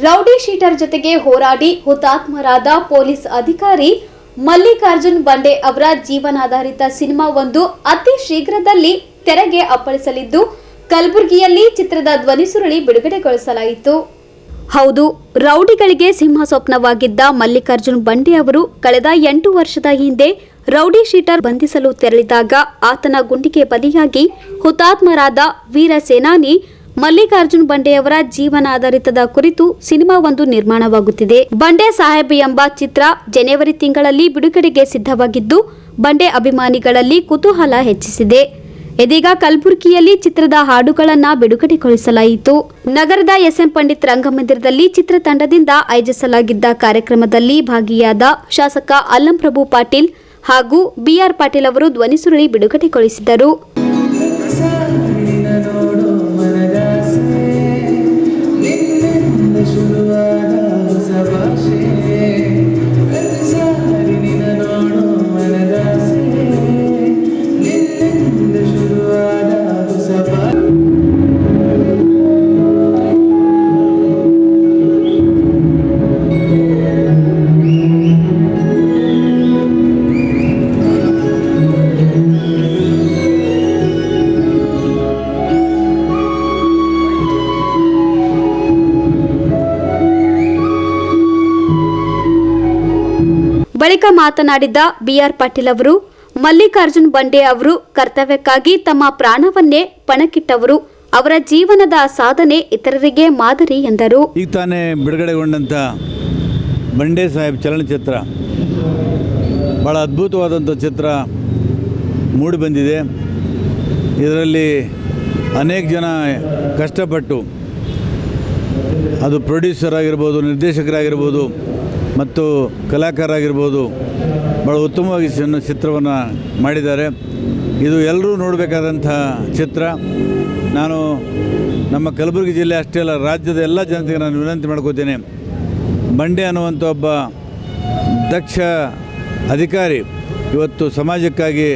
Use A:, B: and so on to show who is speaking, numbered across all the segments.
A: Rowdy sheeter ಜೊತೆಗೆ ಹೋರಾಡಿ ಹುತಾತ್ಮರಾದ ಪೊಲೀಸ್ ಅಧಿಕಾರಿ ಮಲ್ಲಿಕಾರ್ಜುನ್ ಬಂಡೆ ಅವರ ಜೀವನಾಧಾರಿತ ಸಿನಿಮಾವೊಂದು ಅತಿ ಶೀಘ್ರದಲ್ಲಿ ತೆರೆಗೆ ಅಪ್ಪಳಿಸಲಿದ್ದು ಕಲಬುರಗಿಯಲ್ಲಿ ಚಿತ್ರದ ಧ್ವನಿಸುರುಳಿ ಬಿಡುಗಡೆಗೊಳಿಸಲಾಯಿತು. ಹೌದು, ರೌಡಿಗಳಿಗೆ ಸಿಂಹ ಸ್ವಪ್ನವಾಗಿದ್ದ ಮಲ್ಲಿಕಾರ್ಜುನ್ ಬಂಡೆ ಅವರು ಕಳೆದ 8 ವರ್ಷದ ಹಿಂದೆ ರೌಡಿ ಶೀಟರ್ ಬಂಧಿಸಲು ತೆರಳಿದಾಗ ಆತನ ಗುಂಡಿಗೆ ಬಲಿಯಾಗಿ ಹುತಾತ್ಮರಾದ ವೀರ ಸೇನಾನಿ ಮಲ್ಲಿಕಾರ್ಜುನ್ ಬಂಡೆಯವರ ಜೀವನಾಧಾರಿತದ ಕುರಿತು ಸಿನಿಮಾವೊಂದು ನಿರ್ಮಾಣವಾಗುತ್ತಿದೆ. ಬಂಡೆ ಸಾಹೇಬ್ ಎಂಬ ಚಿತ್ರ ಜನವರಿ ತಿಂಗಳಲ್ಲಿ ಬಿಡುಗಡೆಗೆ ಸಿದ್ಧವಾಗಿದ್ದು ಬಂಡೆ ಅಭಿಮಾನಿಗಳಲ್ಲಿ ಕುತೂಹಲ ಹೆಚ್ಚಿಸಿದೆ. ಇದೀಗ ಕಲಬುರಗಿಯಲ್ಲಿ ಚಿತ್ರದ ಹಾಡುಗಳನ್ನು ಬಿಡುಗಡೆಗೊಳಿಸಲಾಯಿತು. ನಗರದ ಎಸ್ಎಂ ಪಂಡಿತ್ ರಂಗಮಂದಿರದಲ್ಲಿ ಚಿತ್ರತಂಡದಿಂದ ಆಯೋಜಿಸಲಾಗಿದ್ದ ಕಾರ್ಯಕ್ರಮದಲ್ಲಿ ಭಾಗಿಯಾದ ಶಾಸಕ ಅಲ್ಲಂಪ್ರಭು ಪಾಟೀಲ್ ಹಾಗೂ ಬಿಆರ್ ಪಾಟೀಲ್ ಅವರು ಧ್ವನಿಸುರುಳಿ ಬಿಡುಗಡೆಗೊಳಿಸಿದರು. ಬಳಿಕ ಮಾತನಾಡಿದ ಬಿಆರ್ ಪಾಟೀಲ್ ಅವರು, ಮಲ್ಲಿಕಾರ್ಜುನ್ ಬಂಡೆ ಅವರು ಕರ್ತವ್ಯಕ್ಕಾಗಿ ತಮ್ಮ ಪ್ರಾಣವನ್ನೇ ಪಣಕ್ಕಿಟ್ಟವರು. ಅವರ ಜೀವನದ ಸಾಧನೆ ಇತರರಿಗೆ ಮಾದರಿ ಎಂದರು.
B: ಈಗ ತಾನೇ ಬಿಡುಗಡೆಗೊಂಡಂಥ ಬಂಡೆ ಸಾಹೇಬ್ ಚಲನಚಿತ್ರ ಭಾಳ ಅದ್ಭುತವಾದಂಥ ಚಿತ್ರ ಮೂಡಿ ಬಂದಿದೆ. ಇದರಲ್ಲಿ ಅನೇಕ ಜನ ಕಷ್ಟಪಟ್ಟು, ಅದು ಪ್ರೊಡ್ಯೂಸರ್ ಆಗಿರ್ಬೋದು, ನಿರ್ದೇಶಕರಾಗಿರ್ಬೋದು ಮತ್ತು ಕಲಾಕಾರರಾಗಿರ್ಬೋದು, ಭಾಳ ಉತ್ತಮವಾಗಿ ಚಿತ್ರವನ್ನು ಮಾಡಿದ್ದಾರೆ. ಇದು ಎಲ್ಲರೂ ನೋಡಬೇಕಾದಂಥ ಚಿತ್ರ. ನಾನು ನಮ್ಮ ಕಲಬುರಗಿ ಜಿಲ್ಲೆ ಅಷ್ಟೇ ಅಲ್ಲ, ರಾಜ್ಯದ ಎಲ್ಲ ಜನತೆಗೆ ನಾನು ವಿನಂತಿ ಮಾಡ್ಕೋತೇನೆ. ಬಂಡೆ ಅನ್ನುವಂಥ ಒಬ್ಬ ದಕ್ಷ ಅಧಿಕಾರಿ ಇವತ್ತು ಸಮಾಜಕ್ಕಾಗಿ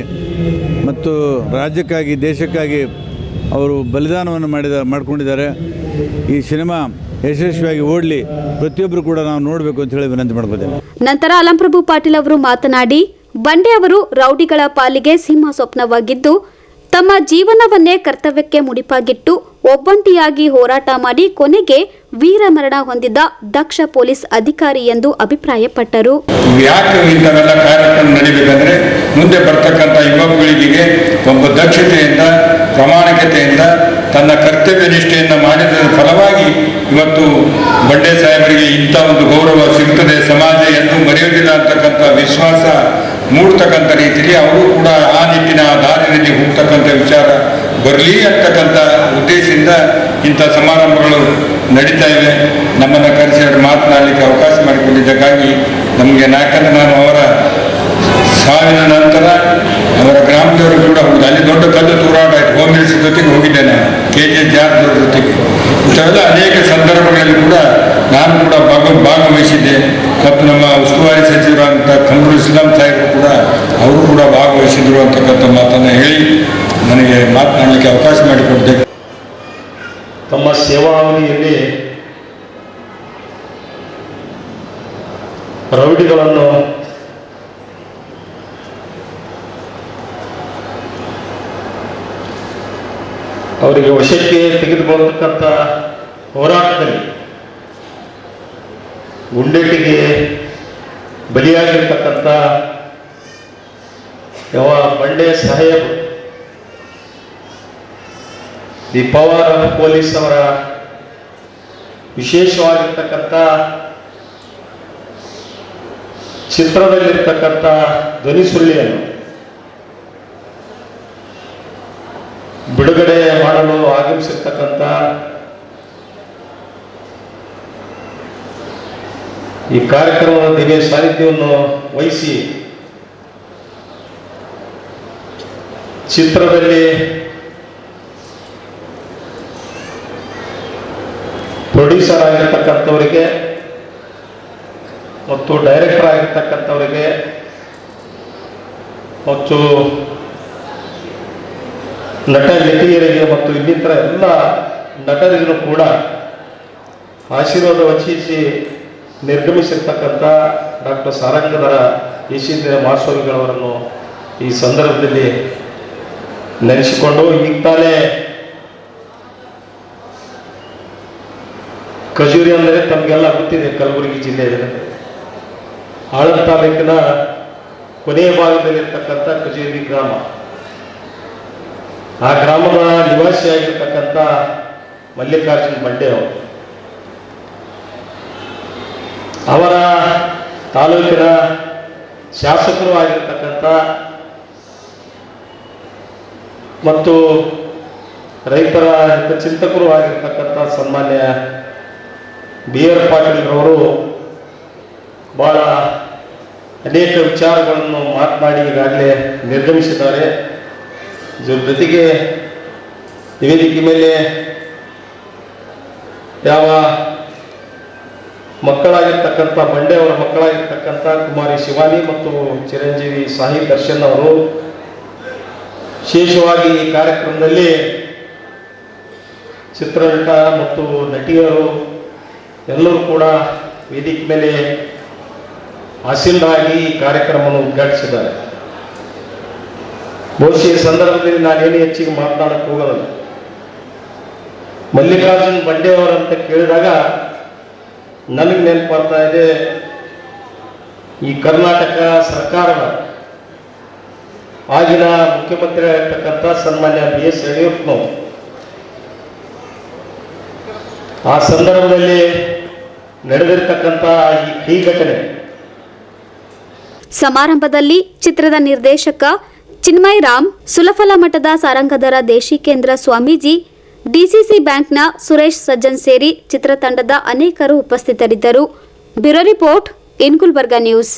B: ಮತ್ತು ರಾಜ್ಯಕ್ಕಾಗಿ, ದೇಶಕ್ಕಾಗಿ ಅವರು ಬಲಿದಾನವನ್ನು ಮಾಡ್ಕೊಂಡಿದ್ದಾರೆ. ಈ ಸಿನಿಮಾ ಯಶಸ್ವಿಯಾಗಿ ಓಡಲಿ, ಪ್ರತಿಯೊಬ್ಬರು ಕೂಡ ನಾವು ನೋಡಬೇಕು ಅಂತ ಹೇಳಿ ವಿನಂತಿ ಮಾಡ್ಕೋತೇನೆ.
A: ನಂತರ ಅಲ್ಲಂಪ್ರಭು ಪಾಟೀಲ್ ಅವರು ಮಾತನಾಡಿ, ಬಂಡೆ ಅವರು ರೌಡಿಗಳ ಪಾಲಿಗೆ ಸಿಂಹ ಸ್ವಪ್ನವಾಗಿದ್ದು ತಮ್ಮ ಜೀವನವನ್ನೇ ಕರ್ತವ್ಯಕ್ಕೆ ಮುಡಿಪಾಗಿಟ್ಟು ಒಬ್ಬಂಟಿಯಾಗಿ ಹೋರಾಟ ಮಾಡಿ ಕೊನೆಗೆ ವೀರ ಮರಣ ಹೊಂದಿದ್ದ ದಕ್ಷ ಪೊಲೀಸ್ ಅಧಿಕಾರಿ ಎಂದು ಅಭಿಪ್ರಾಯಪಟ್ಟರು.
C: ಯಾಕೆ ಇಂಥವೆಲ್ಲ ಕಾರ್ಯಕ್ರಮ ನಡೀಬೇಕಂದ್ರೆ ಮುಂದೆ ಬರ್ತಕ್ಕಂಥ ಯುವ ಪೀಳಿಗೆಗೆ ಒಬ್ಬ ದಕ್ಷತೆಯಿಂದ, ಪ್ರಾಮಾಣಿಕತೆಯಿಂದ, ತನ್ನ ಕರ್ತವ್ಯ ನಿಷ್ಠೆಯಿಂದ ಮಾಡಿದ ಫಲವಾಗಿ ಇವತ್ತು ಬಂಡೆ ಸಾಹೇಬರಿಗೆ ಇಂಥ ಒಂದು ಗೌರವ ಸಿಗ್ತದೆ, ಸಮಾಜ ಎಂದು ಮರೆಯುವುದಿಲ್ಲ ಅಂತಕ್ಕಂಥ ವಿಶ್ವಾಸ ಮೂಡ್ತಕ್ಕಂಥ ರೀತಿಯಲ್ಲಿ ಅವರು ಕೂಡ ಆ ನಿಟ್ಟಿನ ದಾರಿಯಲ್ಲಿ ಹೋಗ್ತಕ್ಕಂಥ ವಿಚಾರ ಬರಲಿ ಅಂತಕ್ಕಂಥ ಉದ್ದೇಶದಿಂದ ಇಂಥ ಸಮಾರಂಭಗಳು ನಡೀತಾ ಇವೆ. ನಮ್ಮನ್ನು ಕರೆಸಿ ಅವರು ಮಾತನಾಡಲಿಕ್ಕೆ ಅವಕಾಶ ಮಾಡಿಕೊಂಡಿದ್ದಕ್ಕಾಗಿ ನಮಗೆ, ಯಾಕಂದರೆ ನಾನು ಅವರ ಸಾವಿನ ನಂತರ ಅವರ ಗ್ರಾಮದವರು ಕೂಡ ಹೋಗಿದೆ. ಅಲ್ಲಿ ದೊಡ್ಡ ಕಲ್ಲು ತೂರಾಟ ಆಯಿತು. ಹೋಮ್ ಮಿನಿಸ್ಟರ್ ಜೊತೆಗೆ ಹೋಗಿದ್ದೆ ನಾನು, KJ ಜಾರ್ಜ್ ಜೊತೆಗೆ. ಇಂಥವೆಲ್ಲ ಅನೇಕ ಸಂದರ್ಭಗಳಲ್ಲಿ ಕೂಡ ನಾನು ಕೂಡ ಭಾಗವಹಿಸಿದ್ದೆ. ಮತ್ತು ನಮ್ಮ ಉಸ್ತುವಾರಿ ಸಚಿವರಾದಂಥ ಕಮರುಲ್ ಇಸ್ಲಾಂ ಸಾಹೇಬರು ಕೂಡ ಅವರು ಕೂಡ ಭಾಗವಹಿಸಿದ್ರು ಅಂತಕ್ಕಂಥ ಮಾತನ್ನು ಹೇಳಿ ನನಗೆ ಮಾತನಾಡಲಿಕ್ಕೆ ಅವಕಾಶ ಮಾಡಿಕೊಟ್ಟಿದ್ದೆ.
D: ತಮ್ಮ ಸೇವಾವಧಿಯಲ್ಲಿ ರೌಡಿಗಳನ್ನು ಅವರಿಗೆ ವಶಕ್ಕೆ ತೆಗೆದುಕೊಳ್ಳತಕ್ಕಂಥ ಹೋರಾಟದಲ್ಲಿ ಗುಂಡೇಟಿಗೆ ಬಲಿಯಾಗಿರ್ತಕ್ಕಂಥ ಯಾವ ಬಂಡೆ Saheb the power of police ಅವರ ವಿಶೇಷವಾಗಿರ್ತಕ್ಕಂಥ ಚಿತ್ರದಲ್ಲಿರ್ತಕ್ಕಂಥ ಧ್ವನಿಸುರುಳಿಯನ್ನು ಬಿಡುಗಡೆ ಮಾಡಲು ಆಗಮಿಸಿರ್ತಕ್ಕಂಥ ಈ ಕಾರ್ಯಕ್ರಮದ ದಿವ್ಯ ಸಾನ್ನಿಧ್ಯವನ್ನು ವಹಿಸಿ ಚಿತ್ರದಲ್ಲಿ ಪ್ರೊಡ್ಯೂಸರ್ ಆಗಿರ್ತಕ್ಕಂಥವರಿಗೆ ಮತ್ತು ಡೈರೆಕ್ಟರ್ ಆಗಿರ್ತಕ್ಕಂಥವರಿಗೆ ಮತ್ತು ನಟ ನಟಿಯರಿಗೆ ಮತ್ತು ಇನ್ನಿತರ ಎಲ್ಲ ನಟರಿಗೂ ಕೂಡ ಆಶೀರ್ವಾದ ವಚಿಸಿ ನಿರ್ಗಮಿಸಿರ್ತಕ್ಕಂಥ ಡಾಕ್ಟರ್ ಸಾರಂಗಧರ ಯಶೀಂದ್ರ ಮಹಾಸ್ವಾಮಿಗಳವರನ್ನು ಈ ಸಂದರ್ಭದಲ್ಲಿ ನೆನೆಸಿಕೊಂಡು ಈಗ ತಾನೇ ಖಜೂರಿ ಅಂದರೆ ತಮಗೆಲ್ಲ ಗೊತ್ತಿದೆ, ಕಲಬುರಗಿ ಜಿಲ್ಲೆಯಲ್ಲಿ ಆಳಂದ ತಾಲೂಕಿನ ಕೊನೆಯ ಭಾಗದಲ್ಲಿರ್ತಕ್ಕಂಥ ಖಜೂರಿ ಗ್ರಾಮ. ಆ ಗ್ರಾಮದ ನಿವಾಸಿಯಾಗಿರ್ತಕ್ಕಂಥ ಮಲ್ಲಿಕಾರ್ಜುನ್ ಬಂಡೆ ಅವರ ತಾಲೂಕಿನ ಶಾಸಕರು ಆಗಿರ್ತಕ್ಕಂಥ ಮತ್ತು ರೈತರ ಚಿಂತಕರು ಆಗಿರ್ತಕ್ಕಂಥ ಸನ್ಮಾನ್ಯ BR ಪಾಟೀಲ್ರವರು ಭಾಳ ಅನೇಕ ವಿಚಾರಗಳನ್ನು ಮಾತನಾಡಿ ಈಗಾಗಲೇ ನಿರ್ಗಮಿಸಿದ್ದಾರೆ. ಜೊತೆಗೆ ವೇದಿಕೆ ಮೇಲೆ ಯಾವ ಮಕ್ಕಳಾಗಿರ್ತಕ್ಕಂಥ ಬಂಡೆ ಅವರ ಮಕ್ಕಳಾಗಿರ್ತಕ್ಕಂಥ ಕುಮಾರಿ ಶಿವಾನಿ ಮತ್ತು ಚಿರಂಜೀವಿ ಸಾಹಿ ದರ್ಶನ್ ಅವರು ವಿಶೇಷವಾಗಿ ಈ ಕಾರ್ಯಕ್ರಮದಲ್ಲಿ ಚಿತ್ರನಟ ಮತ್ತು ನಟಿಯರು ಎಲ್ಲರೂ ಕೂಡ ವೇದಿಕೆ ಮೇಲೆ ಆಸೀನರಾಗಿ ಈ ಕಾರ್ಯಕ್ರಮವನ್ನು ಉದ್ಘಾಟಿಸಿದ್ದಾರೆ. ಬಹುಶಃ ಈ ಸಂದರ್ಭದಲ್ಲಿ ನಾನೇನು ಹೆಚ್ಚಿಗೆ ಮಾತನಾಡಕ್ಕೆ ಹೋಗೋದಿಲ್ಲ. ಮಲ್ಲಿಕಾರ್ಜುನ್ ಬಂಡೆ ಅವರಂತ ಕೇಳಿದಾಗ ನನಗೆ ನೆನಪಾಗ್ತಾ ಇದೆ, ಈ ಕರ್ನಾಟಕ ಸರ್ಕಾರದ ಆಗಿನ ಮುಖ್ಯಮಂತ್ರಿ ಆಗಿರ್ತಕ್ಕಂಥ ಸನ್ಮಾನ್ಯ BS ಯಡಿಯೂರಪ್ಪನವರು ಆ ಸಂದರ್ಭದಲ್ಲಿ ನಡೆದಿರ್ತಕ್ಕಂಥ ಈ ಘಟನೆ.
A: ಸಮಾರಂಭದಲ್ಲಿ ಚಿತ್ರದ ನಿರ್ದೇಶಕ ಚಿನ್ಮಯ್ ರಾಮ್, ಸುಲಫಲ ಮಠದ ಸಾರಂಗಧರ ದೇಶಿಕೇಂದ್ರ ಸ್ವಾಮೀಜಿ, DCC ಬ್ಯಾಂಕ್ನ ಸುರೇಶ್ ಸಜ್ಜನ್ ಸೇರಿ ಚಿತ್ರತಂಡದ ಅನೇಕರು ಉಪಸ್ಥಿತರಿದ್ದರು. ಬ್ಯೂರೋ ರಿಪೋರ್ಟ್, ಇನ್ ಗುಲ್ಬರ್ಗಾ ನ್ಯೂಸ್.